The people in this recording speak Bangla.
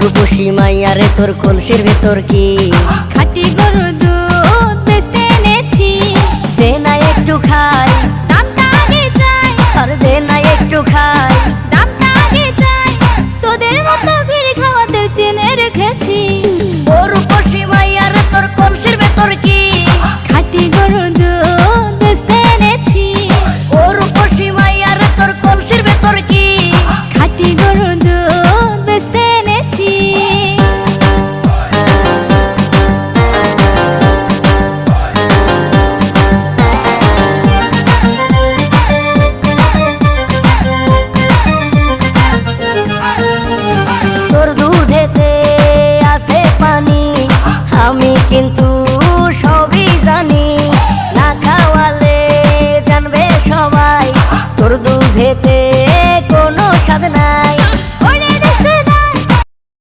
রূপসী মাইয়ারে তোর কলসির ভেতর কি খাঁটি গরুর দুধ বেচতে এনেছি। দে না একটু খাই, দামটা আগে চাই, আর দে না একটু খাই। দামটা আগে চাই, তোদের মতো ভিড় খাওয়াদের চেনে রেখেছি। ও রূপসী মাইয়ারে তোর কলসির ভেতর কি খাঁটি গরুর দুধ বেচতে এনেছি। ও রূপসী মাইয়ারে তোর কলসির ভেতর কি খাঁটি গরুর দুধ বেচতে এনেছি। তোর দুধেতে আছে পানি, আমি কিন্তু সবই জানি। না খাওয়ালে জানবে সবাই তোর দুধেতে কোনো স্বাদ নাই।